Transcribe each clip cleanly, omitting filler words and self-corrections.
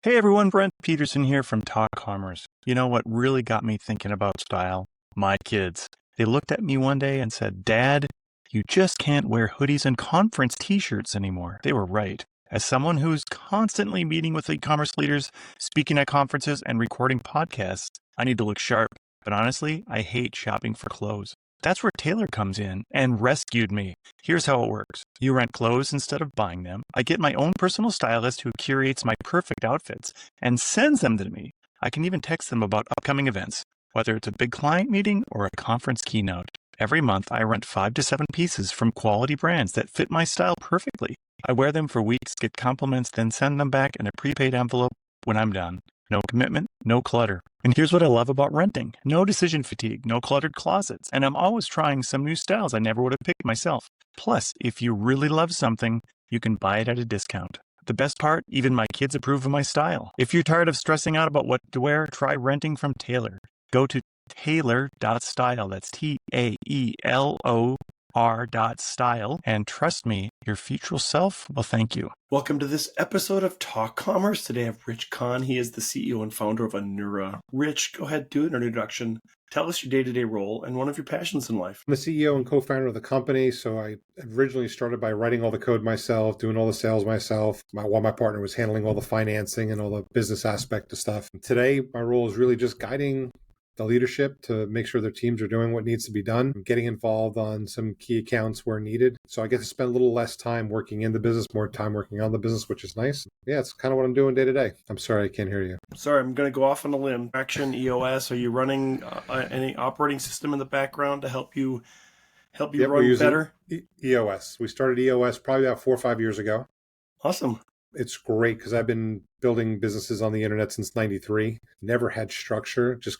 Hey everyone, Brent Peterson here from Talk Commerce. You know what really got me thinking about style? My kids. They looked at me one day and said, "Dad, you just can't wear hoodies and conference t-shirts anymore." They were right. As someone who's constantly meeting with e-commerce leaders, speaking at conferences, and recording podcasts, I need to look sharp. But honestly, I hate shopping for clothes. That's where Taylor comes in and rescued me. Here's how it works. You rent clothes instead of buying them. I get my own personal stylist who curates my perfect outfits and sends them to me. I can even text them about upcoming events, whether it's a big client meeting or a conference keynote. Every month, I rent 5 to 7 pieces from quality brands that fit my style perfectly. I wear them for weeks, get compliments, then send them back in a prepaid envelope when I'm done. No commitment, no clutter. And here's what I love about renting. No decision fatigue, no cluttered closets. And I'm always trying some new styles I never would have picked myself. Plus, if you really love something, you can buy it at a discount. The best part, even my kids approve of my style. If you're tired of stressing out about what to wear, try renting from Taylor. Go to tailor.style. That's Taelor.style. And trust me, your future self will thank you. Welcome to this episode of Talk Commerce. Today I have Rich Kahn. He is the CEO and founder of Anura. Rich, go ahead, do an introduction. Tell us your day-to-day role and one of your passions in life. I'm the CEO and co-founder of the company. So I originally started by writing all the code myself, doing all the sales myself, while my partner was handling all the financing and all the business aspect of stuff. And today, my role is really just guiding the leadership to make sure their teams are doing what needs to be done, getting involved on some key accounts where needed. So I get to spend a little less time working in the business, more time working on the business, which is nice. Yeah, it's kind of what I'm doing day to day. I'm sorry, I can't hear you. Sorry, I'm going to go off on a limb. Action EOS, are you running any operating system in the background to help you run better? EOS. We started EOS probably about 4 or 5 years ago. Awesome. It's great because I've been building businesses on the internet since 93. Never had structure, just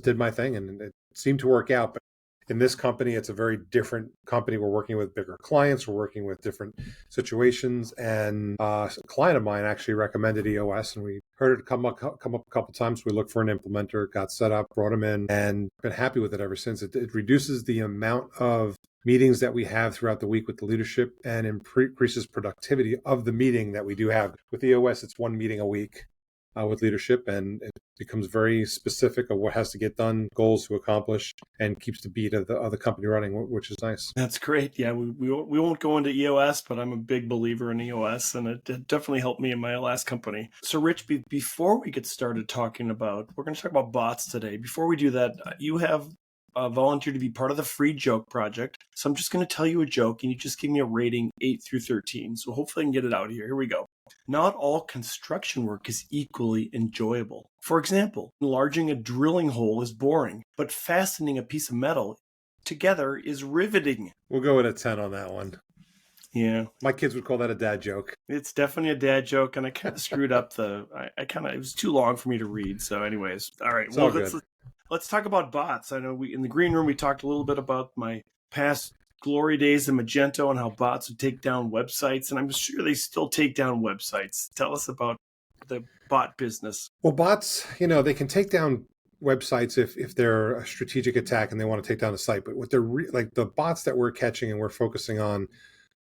did my thing and it seemed to work out. But in this company, it's a very different company. We're working with bigger clients. We're working with different situations. And a client of mine actually recommended EOS and we heard it come up a couple times. We looked for an implementer, got set up, brought him in and been happy with it ever since. It reduces the amount of meetings that we have throughout the week with the leadership and increases productivity of the meeting that we do have. With EOS, it's 1 meeting a week with leadership, and it becomes very specific of what has to get done, goals to accomplish, and keeps the beat of the company running, which is nice. That's great. Yeah, we won't go into EOS, but I'm a big believer in EOS, and it definitely helped me in my last company. So Rich, before we get started talking about, we're going to talk about bots today. Before we do that, you have volunteered to be part of the Free Joke Project. So I'm just going to tell you a joke and you just give me a rating 8 through 13. So hopefully I can get it out here. Here we go. Not all construction work is equally enjoyable. For example, enlarging a drilling hole is boring, but fastening a piece of metal together is riveting. We'll go with a 10 on that one. Yeah. My kids would call that a dad joke. It's definitely a dad joke, and I kind of screwed up it was too long for me to read. So anyways, all right. Let's talk about bots. I know in the green room, we talked a little bit about my past glory days in Magento and how bots would take down websites. And I'm sure they still take down websites. Tell us about the bot business. Well, bots, they can take down websites if they're a strategic attack and they want to take down a site. But what they're like the bots that we're catching and we're focusing on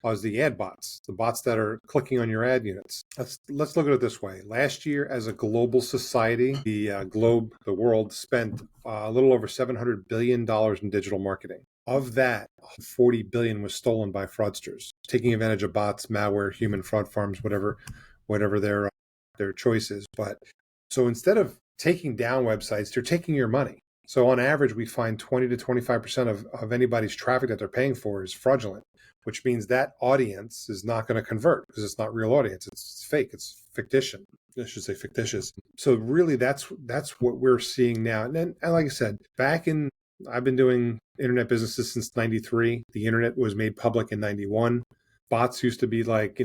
is the ad bots, the bots that are clicking on your ad units. Let's look at it this way. Last year, as a global society, the world spent a little over $700 billion in digital marketing. Of that, 40 billion was stolen by fraudsters, taking advantage of bots, malware, human fraud farms, whatever their choice is. But so instead of taking down websites, they're taking your money. So on average, we find 20 to 25% of anybody's traffic that they're paying for is fraudulent, which means that audience is not going to convert because it's not real audience. It's fake. It's fictitious. I should say fictitious. So really, that's what we're seeing now. And like I said, I've been doing internet businesses since 93. The internet was made public in 91. Bots used to be like,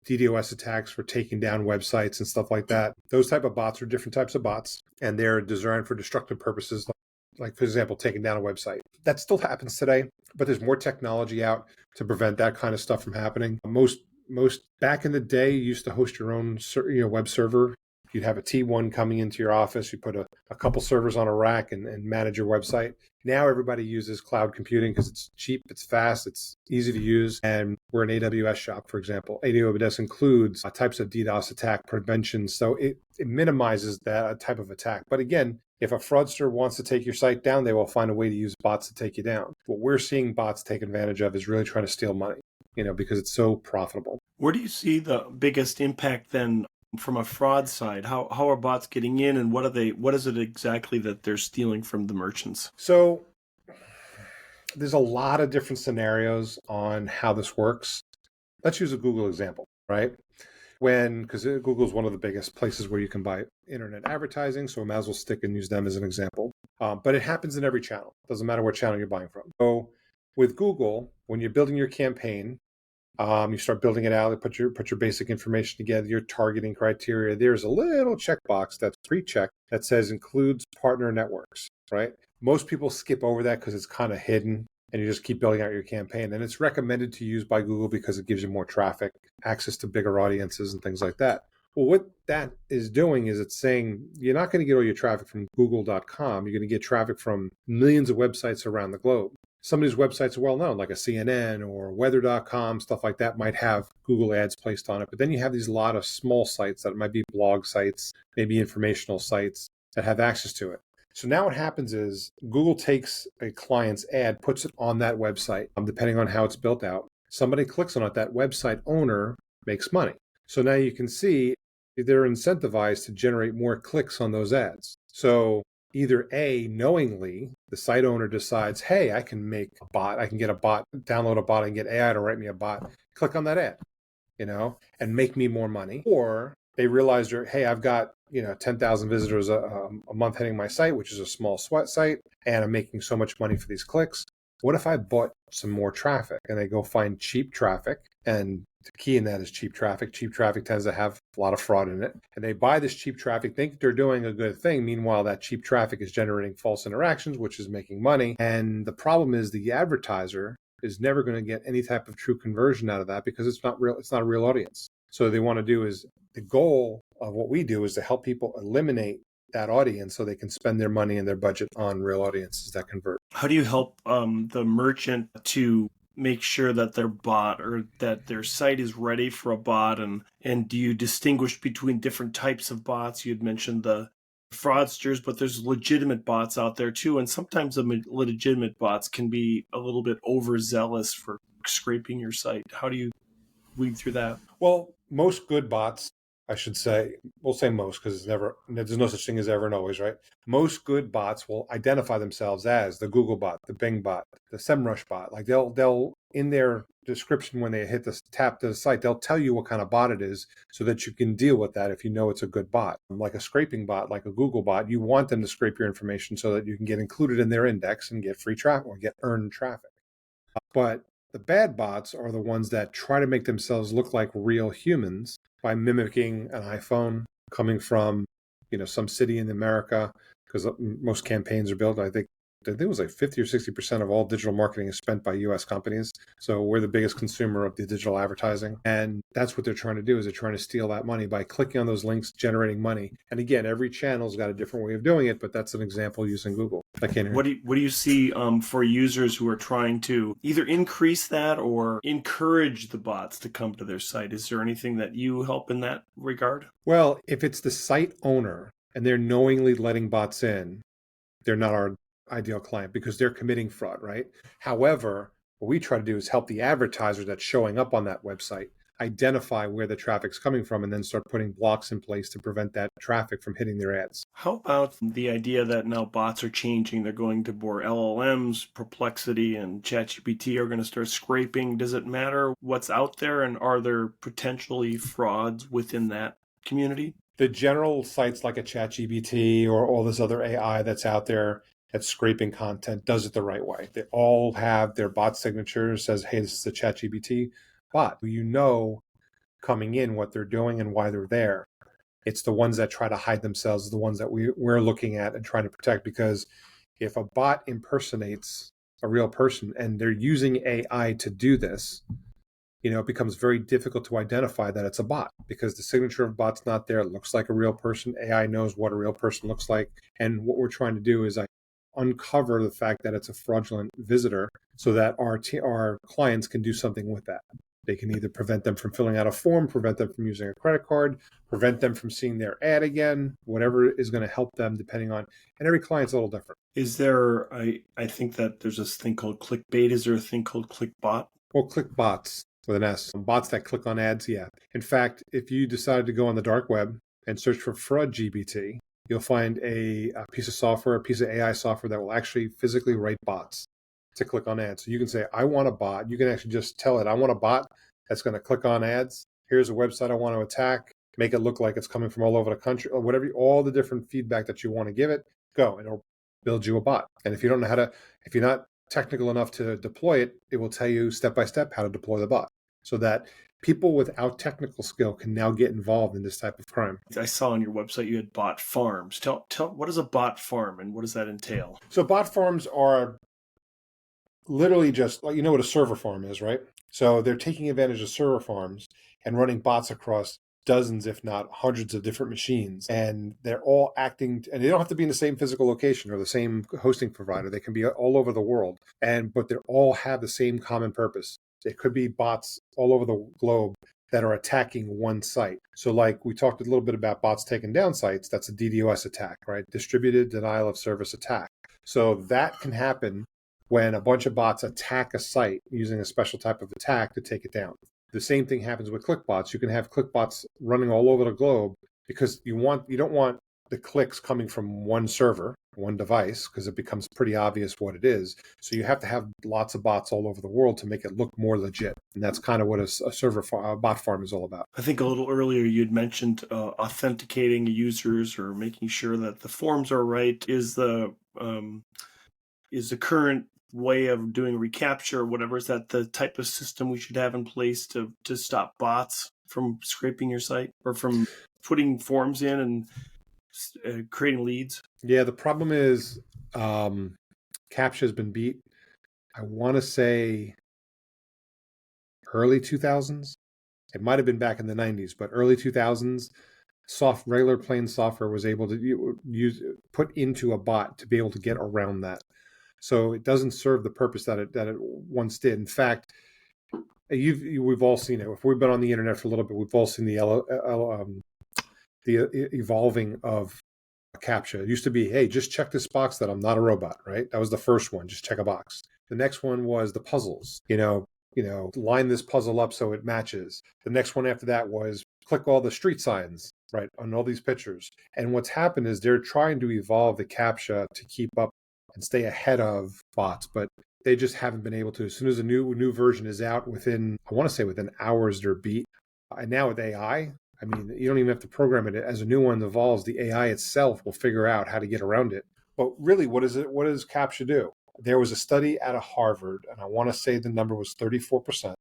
DDoS attacks for taking down websites and stuff like that. Those type of bots are different types of bots, and they're designed for destructive purposes, like, for example, taking down a website. That still happens today, but there's more technology out to prevent that kind of stuff from happening. Most back in the day, you used to host your own web server you'd have a T1 coming into your office. You put a couple servers on a rack and manage your website. Now everybody uses cloud computing because it's cheap, it's fast, it's easy to use. And we're an AWS shop, for example. AWS includes types of DDoS attack prevention. So it minimizes that type of attack. But again, if a fraudster wants to take your site down, they will find a way to use bots to take you down. What we're seeing bots take advantage of is really trying to steal money, because it's so profitable. Where do you see the biggest impact then from a fraud side? How are bots getting in, and what is it exactly that they're stealing from the merchants? So there's a lot of different scenarios on how this works. Let's use a Google example, right? Because Google is one of the biggest places where you can buy internet advertising, so I might as well stick and use them as an example. But it happens in every channel. Doesn't matter what channel you're buying from. So with Google, when you're building your campaign, you start building it out, put your basic information together, your targeting criteria. There's a little checkbox that's pre-checked that says includes partner networks, right? Most people skip over that because it's kind of hidden, and you just keep building out your campaign. And it's recommended to use by Google because it gives you more traffic, access to bigger audiences and things like that. Well, what that is doing is it's saying you're not going to get all your traffic from google.com. You're going to get traffic from millions of websites around the globe. Some of these websites are well known, like a CNN or weather.com, stuff like that might have Google ads placed on it. But then you have these lot of small sites that might be blog sites, maybe informational sites that have access to it. So now what happens is Google takes a client's ad, puts it on that website, depending on how it's built out. Somebody clicks on it, that website owner makes money. So now you can see they're incentivized to generate more clicks on those ads. So either A, knowingly, the site owner decides, hey, I can make a bot, I can get a bot, download a bot and get AI to write me a bot, click on that ad, and make me more money. Or they realize, hey, I've got 10,000 visitors a month hitting my site, which is a small site, and I'm making so much money for these clicks. What if I bought some more traffic? And they go find cheap traffic, and the key in that is cheap traffic. Cheap traffic tends to have a lot of fraud in it. And they buy this cheap traffic, think they're doing a good thing. Meanwhile, that cheap traffic is generating false interactions, which is making money. And the problem is the advertiser is never going to get any type of true conversion out of that because it's not real. It's not a real audience. So they want to do is the goal of what we do is to help people eliminate that audience so they can spend their money and their budget on real audiences that convert. How do you help the merchant to make sure that their bot or that their site is ready for a bot? And do you distinguish between different types of bots? You had mentioned the fraudsters, but there's legitimate bots out there too. And sometimes the legitimate bots can be a little bit overzealous for scraping your site. How do you weed through that? Well, most good bots, I should say, we'll say most because there's no such thing as ever and always, right? Most good bots will identify themselves as the Google bot, the Bing bot, the SEMrush bot. Like they'll in their description when they tap to the site, they'll tell you what kind of bot it is so that you can deal with that if you know it's a good bot. Like a scraping bot, like a Google bot, you want them to scrape your information so that you can get included in their index and get free traffic or get earned traffic. But the bad bots are the ones that try to make themselves look like real humans by mimicking an iPhone coming from, some city in America, because most campaigns are built. I think it was like 50 or 60% of all digital marketing is spent by US companies. So we're the biggest consumer of the digital advertising. And that's what they're trying to do is they're trying to steal that money by clicking on those links, generating money. And again, every channel's got a different way of doing it, but that's an example using Google. What do you see for users who are trying to either increase that or encourage the bots to come to their site? Is there anything that you help in that regard? Well, if it's the site owner and they're knowingly letting bots in, they're not our ideal client because they're committing fraud, right? However, what we try to do is help the advertiser that's showing up on that website identify where the traffic's coming from and then start putting blocks in place to prevent that traffic from hitting their ads. How about the idea that now bots are changing? They're going to more LLMs, Perplexity and ChatGPT are going to start scraping. Does it matter what's out there, and are there potentially frauds within that community? The general sites like a ChatGPT or all this other AI that's out there that's scraping content does it the right way. They all have their bot signature says, hey, this is a ChatGPT bot. You know coming in what they're doing and why they're there. It's the ones that try to hide themselves, the ones that we're looking at and trying to protect, because if a bot impersonates a real person and they're using AI to do this, it becomes very difficult to identify that it's a bot because the signature of bot's not there. It looks like a real person. AI knows what a real person looks like. And what we're trying to do is uncover the fact that it's a fraudulent visitor so that our clients can do something with that. They can either prevent them from filling out a form, prevent them from using a credit card, prevent them from seeing their ad again, whatever is going to help them depending on, and every client's a little different. Is there, I think that there's this thing called clickbait. Is there a thing called clickbot? Well, clickbots with an S. Bots that click on ads, yeah. In fact, if you decided to go on the dark web and search for fraud GBT, you'll find a piece of software, a piece of AI software that will actually physically write bots to click on ads. So you can say, I want a bot. You can actually just tell it, I want a bot that's going to click on ads. Here's a website I want to attack. Make it look like it's coming from all over the country or whatever, all the different feedback that you want to give it, go. It'll build you a bot. And if you don't know if you're not technical enough to deploy it, it will tell you step by step how to deploy the bot so that people without technical skill can now get involved in this type of crime. I saw on your website you had bot farms. Tell what is a bot farm and what does that entail? So bot farms are literally just, you know what a server farm is, right? So they're taking advantage of server farms and running bots across dozens, if not hundreds of different machines. And they're all acting, and they don't have to be in the same physical location or the same hosting provider. They can be all over the world. But they all have the same common purpose. It could be bots all over the globe that are attacking one site. So like we talked a little bit about bots taking down sites, that's a DDoS attack, right? Distributed denial of service attack. So that can happen when a bunch of bots attack a site using a special type of attack to take it down. The same thing happens with clickbots. You can have clickbots running all over the globe because you don't want the clicks coming from one server, one device, because it becomes pretty obvious what it is. So you have to have lots of bots all over the world to make it look more legit. And that's kind of what a bot farm is all about. I think a little earlier you'd mentioned authenticating users or making sure that the forms are right. Is the current way of doing recapture or whatever, is that the type of system we should have in place to stop bots from scraping your site or from putting forms in and creating leads? Yeah, the problem is CAPTCHA has been beat. I want to say early 2000s. It might have been back in the 90s, but early 2000s, regular plain software was able to put into a bot to be able to get around that. So it doesn't serve the purpose that it once did. In fact, we've all seen it. If we've been on the internet for a little bit, we've all seen the evolving of CAPTCHA. It used to be, hey, just check this box that I'm not a robot, right? That was the first one. Just check a box. The next one was the puzzles. Line this puzzle up so it matches. The next one after that was click all the street signs, right, on all these pictures. And what's happened is they're trying to evolve the CAPTCHA to keep up and stay ahead of bots, but they just haven't been able to. As soon as a new version is out, within hours, they're beat. And now with AI, I mean, you don't even have to program it. As a new one evolves, the AI itself will figure out how to get around it. But really, what does CAPTCHA do? There was a study out of Harvard, and I want to say the number was 34%.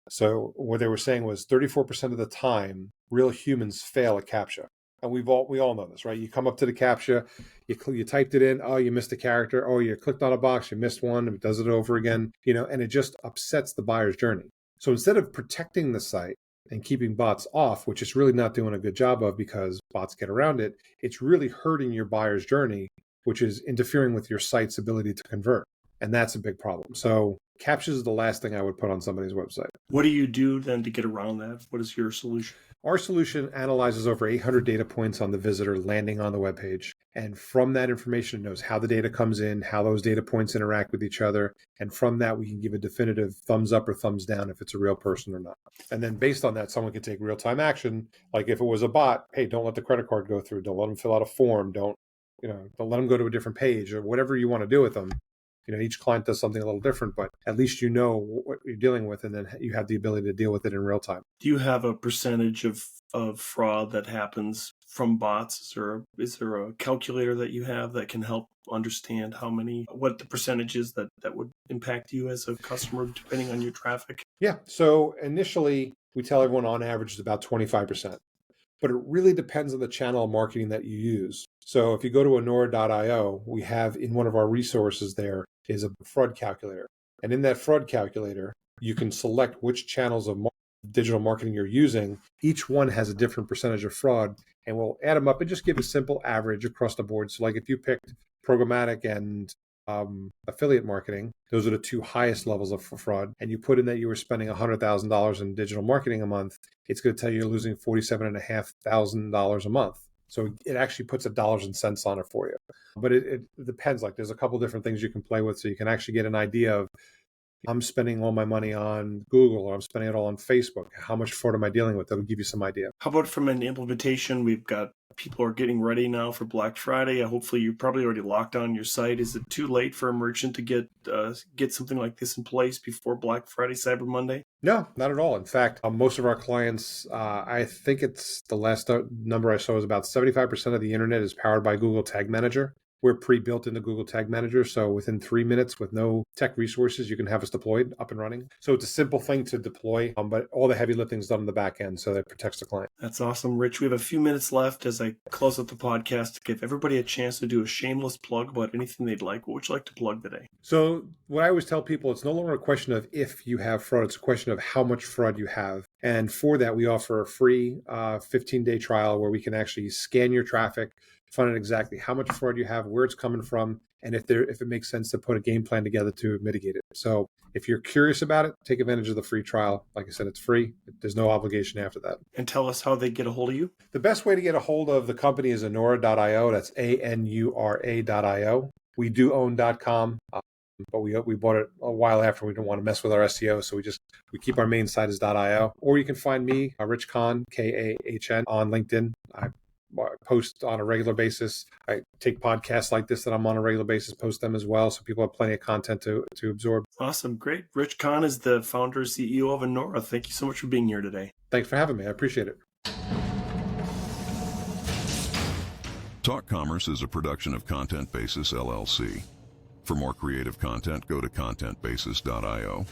So what they were saying was 34% of the time, real humans fail at CAPTCHA. And we all know this, right? You come up to the CAPTCHA, you typed it in, oh, you missed a character, oh, you clicked on a box, you missed one, it does it over again, and it just upsets the buyer's journey. So instead of protecting the site and keeping bots off, which it's really not doing a good job of because bots get around it, it's really hurting your buyer's journey, which is interfering with your site's ability to convert. And that's a big problem. So CAPTCHA is the last thing I would put on somebody's website. What do you do then to get around that? What is your solution? Our solution analyzes over 800 data points on the visitor landing on the web page. And from that information, it knows how the data comes in, how those data points interact with each other. And from that, we can give a definitive thumbs up or thumbs down if it's a real person or not. And then based on that, someone can take real-time action. Like if it was a bot, hey, don't let the credit card go through. Don't let them fill out a form. Don't let them go to a different page or whatever you want to do with them. Each client does something a little different, but at least you know what you're dealing with, and then you have the ability to deal with it in real time. Do you have a percentage of fraud that happens from bots? Is there a calculator that you have that can help understand what the percentage is that would impact you as a customer depending on your traffic? Yeah. So initially, we tell everyone on average is about 25%. But it really depends on the channel of marketing that you use. So if you go to Anura.io, we have in one of our resources there is a fraud calculator. And in that fraud calculator, You can select which channels of digital marketing you're using. Each one has a different percentage of fraud, and we'll add them up and just give a simple average across the board. So like if you picked programmatic and affiliate marketing, those are the two highest levels of fraud, and you put in that you were spending $100,000 in digital marketing a month, it's going to tell you you're losing $47,500 a month. So it actually puts a dollars and cents on it for you. But it depends. Like there's a couple different things you can play with, so you can actually get an idea of, I'm spending all my money on Google, or I'm spending it all on Facebook. How much fraud am I dealing with? That'll give you some idea. How about from an implementation? We've got people are getting ready now for Black Friday. Hopefully you probably already locked down your site. Is it too late for a merchant to get something like this in place before Black Friday, Cyber Monday? No, not at all. In fact, most of our clients, I think it's the last number I saw was about 75% of the internet is powered by Google Tag Manager. We're pre-built into Google Tag Manager, so within 3 minutes with no tech resources, you can have us deployed, up and running. So it's a simple thing to deploy, but all the heavy lifting is done on the back end, so that protects the client. That's awesome, Rich. We have a few minutes left as I close up the podcast to give everybody a chance to do a shameless plug about anything they'd like. What would you like to plug today? So what I always tell people, it's no longer a question of if you have fraud, it's a question of how much fraud you have. And for that, we offer a free 15-day trial where we can actually scan your traffic, find out exactly how much fraud you have, where it's coming from, and if it makes sense to put a game plan together to mitigate it. So if you're curious about it, take advantage of the free trial. Like I said, it's free. There's no obligation after that. And tell us how they get a hold of you. The best way to get a hold of the company is Anura.io. That's ANURA.io. We do own .com, but we bought it a while after. We didn't want to mess with our SEO, so we keep our main site as .io. Or you can find me, Rich Kahn, Kahn, on LinkedIn. I post on a regular basis. I take podcasts like this that I'm on a regular basis, post them as well, so people have plenty of content to absorb. Awesome. Great. Rich Kahn is the founder and CEO of Anura. Thank you so much for being here today. Thanks for having me. I appreciate it. Talk Commerce is a production of Content Basis, LLC. For more creative content, go to contentbasis.io.